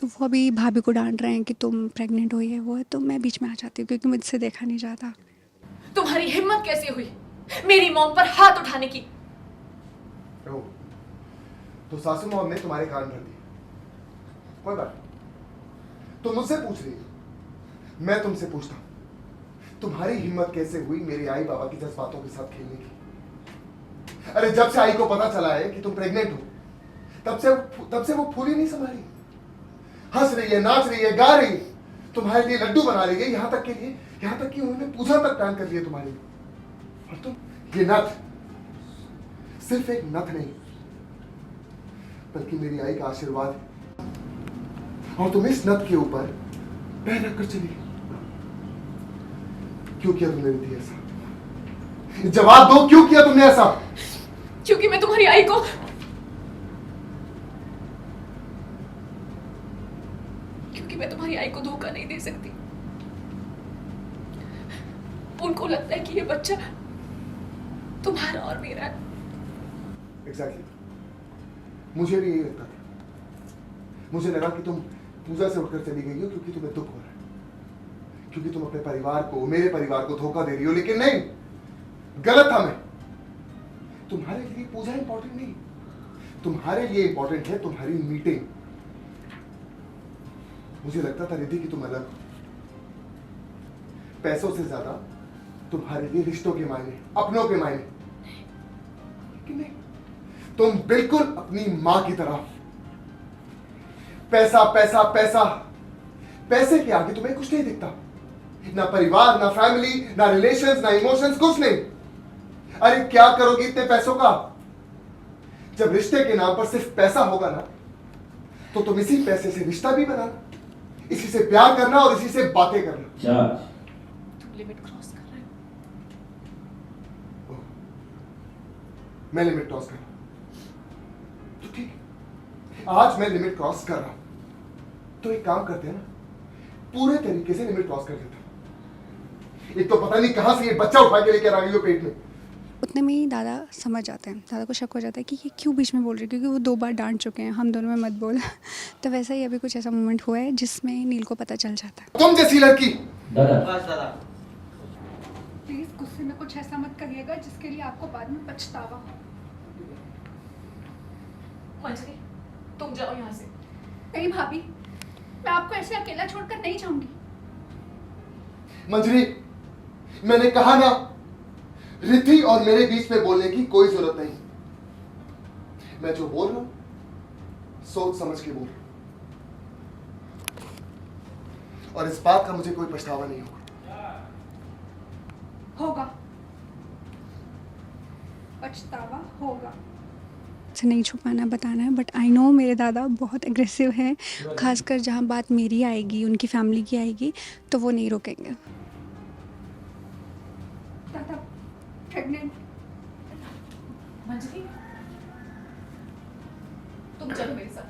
तो वो अभी भाभी को डांट रहे हैं कि तुम प्रेग्नेंट हुई है वो है, तो मैं बीच में आ जाती हूँ क्योंकि मुझसे देखा नहीं जाता। तुम्हारी हिम्मत कैसे हुई मेरी मॉम पर हाथ उठाने की? ओ, तो सासू मॉम ने तुम्हारे कान भर दिए। कोई बात नहीं। तुम मुझसे पूछ रही हो, मैं तुमसे पूछता हूं, तुम्हारी हिम्मत कैसे हुई मेरे आई बाबा के जज्बातों के साथ खेलने की? अरे जब से आई को पता चला है कि तुम प्रेग्नेंट हो, तब से वो फूली नहीं संभाली। हंस रही है, नाच रही है, गा रही है, तुम्हारे लिए लड्डू बना रही है, यहां तक कि उन्होंने पूजा तक प्लान कर लिया तुम्हारे लिए। और तुम ये नथ सिर्फ एक नथ नहीं बल्कि मेरी आई का आशीर्वाद है, और तुम इस नथ के ऊपर पैर रखकर चली गई। क्यों किया तुमने रिद्धि ऐसा? जवाब दो, क्यों किया तुमने ऐसा? क्योंकि मैं तुम्हारी आई को धोखा नहीं दे सकती। उनको लगता है कि ये बच्चा तुम्हारा और मेरा है। एग्जैक्टली मुझे भी यही लगता था। मुझे लगा कि तुम पूजा से उठकर चली गई हो क्योंकि तुम्हें दुख हो रहा है, क्योंकि तुम अपने परिवार को, मेरे परिवार को धोखा दे रही हो। लेकिन नहीं, गलत था मैं। तुम्हारे लिए पूजा इंपॉर्टेंट नहीं, तुम्हारे लिए इंपॉर्टेंट है तुम्हारी मीटिंग। मुझे लगता था रिद्धि कि तुम अलग हो, पैसों से ज्यादा तुम्हारे लिए रिश्तों के मायने, अपनों के मायने। लेकिन नहीं, तुम बिल्कुल अपनी मां की तरह। पैसा पैसा पैसा, पैसे के आगे तुम्हें कुछ नहीं दिखता। ना परिवार, ना फैमिली, ना रिलेशंस, ना इमोशंस, कुछ नहीं। अरे क्या करोगे इतने पैसों का? जब रिश्ते के नाम पर सिर्फ पैसा होगा ना, तो तुम इसी पैसे से रिश्ता भी बनाना, इसी से प्यार करना और इसी से बातें करना। तुम लिमिट क्रॉस कर रहे हो। मैं लिमिट क्रॉस कर रहा हूं तो ठीक है, आज मैं लिमिट क्रॉस कर रहा हूं तो एक काम करते हैं ना, पूरे तरीके से लिमिट क्रॉस कर देता हूं। एक तो पता नहीं कहां से ये बच्चा उठा के लेकर आ गई हो पेट में। उतने में ही दादा समझ जाते हैं, दादा को शक हो जाता है कि ये क्यों बीच में बोल रही है, क्योंकि वो 2 बार डांट चुके हैं हम दोनों में मत बोल। तो वैसा ही अभी कुछ ऐसा मोमेंट हुआ है जिसमें नील को पता चल जाता है। तुम जैसी लड़की दादा प्लीज गुस्से में कुछ ऐसा मत करिएगा जिसके लिए आपको बाद में पछतावा हो। मंजरी तुम जाओ यहाँ से। नहीं भाभी, मैं आपको ऐसे अकेला छोड़कर नहीं जाऊंगी। मंजरी, मैंने कहा ना, रिद्धि और मेरे बीच में बोलने की कोई जरूरत नहीं। मैं जो बोल रहा हूं सोच समझ के बोल रहा हूं, और इस बात का मुझे कोई पछतावा नहीं होगा, पछतावा होगा। से नहीं छुपाना, बताना है। बट आई नो मेरे दादा बहुत एग्रेसिव हैं, खासकर जहाँ बात मेरी आएगी, उनकी फैमिली की आएगी, तो वो नहीं रोकेंगे। दादा प्रेग्नेंट। मंजरी तुम चलो मेरे साथ।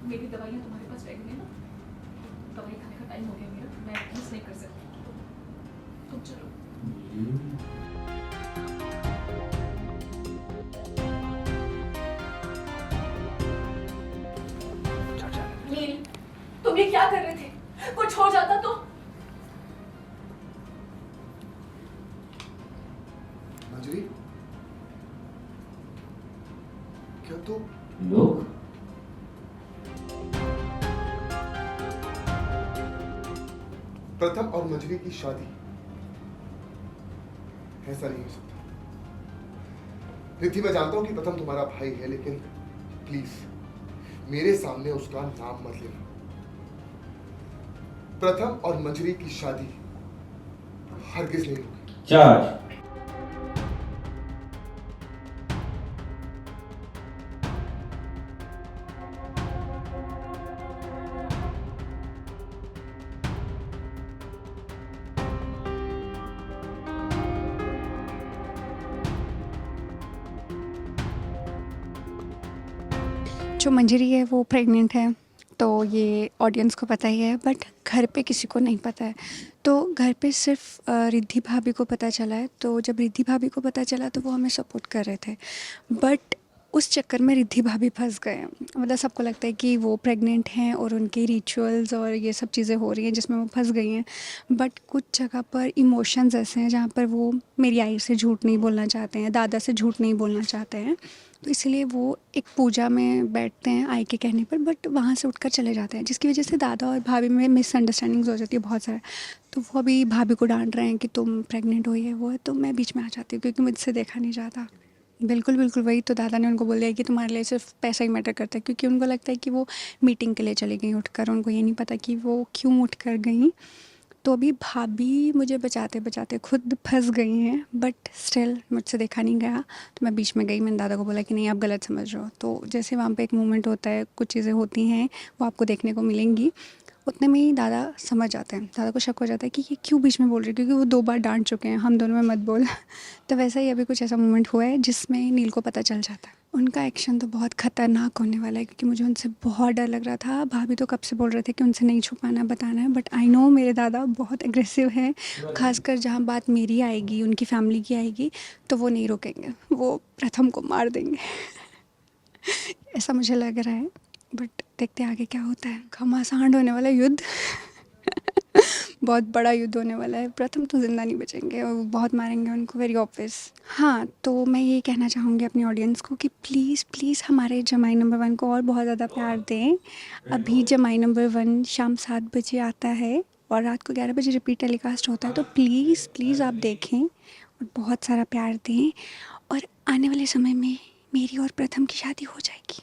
मेरी दवाइयाँ तुम्हारे पास रहेगी ना? दवाई खाने का टाइम हो गया मेरा, मैं मिस नहीं कर सकती। तुम चलो। नील, तुम ये क्या कर रहे थे? कुछ हो जाता तो? मंजरी, क्या तू लोग प्रथम और मंजरी की शादी, ऐसा नहीं हो सकता। रिद्धि, मैं जानता हूं कि प्रथम तुम्हारा भाई है, लेकिन प्लीज मेरे सामने उसका नाम मत लेना। प्रथम और मंजरी की शादी हरगिज नहीं होगी। चार्ज जो मंजरी है वो प्रेग्नेंट है, तो ये ऑडियंस को पता ही है, बट घर पे किसी को नहीं पता है। तो घर पे सिर्फ रिद्धि भाभी को पता चला है। तो जब रिद्धि भाभी को पता चला तो वो हमें सपोर्ट कर रहे थे, बट उस चक्कर में रिद्धि भाभी फंस गए हैं। मतलब सबको लगता है कि वो प्रेग्नेंट हैं और उनके रिचुअल्स और ये सब चीज़ें हो रही हैं जिसमें वो फंस गई हैं। बट कुछ जगह पर इमोशंस ऐसे हैं जहाँ पर वो मेरी आई से झूठ नहीं बोलना चाहते हैं, दादा से झूठ नहीं बोलना चाहते हैं, तो इसलिए वो एक पूजा में बैठते हैं आई के कहने पर, बट वहाँ से उठकर चले जाते हैं, जिसकी वजह से दादा और भाभी में मिसअंडरस्टैंडिंग्स हो जाती है बहुत सारा। तो वो अभी भाभी को डांट रहे हैं कि तुम प्रेग्नेंट हुई है वो है, तो मैं बीच में आ जाती हूँ क्योंकि मुझसे देखा नहीं जाता। बिल्कुल बिल्कुल वही तो दादा ने उनको बोल दिया कि तुम्हारे लिए सिर्फ पैसा ही मैटर करता है, क्योंकि उनको लगता है कि वो मीटिंग के लिए चली गई उठकर, उनको ये नहीं पता कि वो क्यों उठकर गई। तो अभी भाभी मुझे बचाते बचाते खुद फंस गई हैं, बट स्टिल मुझसे देखा नहीं गया, तो मैं बीच में गई। मैंने दादा को बोला कि नहीं आप गलत समझ रहे हो। तो जैसे वहाँ पे एक मोमेंट होता है, कुछ चीज़ें होती हैं वो आपको देखने को मिलेंगी, उतने में ही दादा समझ जाते हैं। दादा को शक हो जाता है कि ये क्यों बीच में बोल रही है, क्योंकि वो 2 बार डांट चुके हैं हम दोनों में मत बोल। तो वैसा ही अभी कुछ ऐसा मोमेंट हुआ है जिसमें नील को पता चल जाता है। उनका एक्शन तो बहुत ख़तरनाक होने वाला है, क्योंकि मुझे उनसे बहुत डर लग रहा था। भाभी तो कब से बोल रहे थे कि उनसे नहीं छुपाना बताना है, बट आई नो मेरे दादा बहुत एग्रेसिव हैं। खासकर जहाँ बात मेरी आएगी, उनकी फैमिली की आएगी, तो वो नहीं रुकेंगे, वो प्रथम को मार देंगे। ऐसा मुझे लग रहा है, बट देखते हैं आगे क्या होता है। घमासान होने वाला युद्ध बहुत बड़ा युद्ध होने वाला है। प्रथम तो ज़िंदा नहीं बचेंगे, वो बहुत मारेंगे उनको, वेरी ऑब्वियस। हाँ, तो मैं ये कहना चाहूँगी अपनी ऑडियंस को कि प्लीज़ प्लीज़ हमारे जमाई नंबर 1 को और बहुत ज़्यादा प्यार दें। अभी जमाई नंबर 1 शाम 7 बजे आता है और रात को 11 बजे रिपीट टेलीकास्ट होता है, तो प्लीज़ प्लीज़ आप देखें और बहुत सारा प्यार दें, और आने वाले समय में मेरी और प्रथम की शादी हो जाएगी।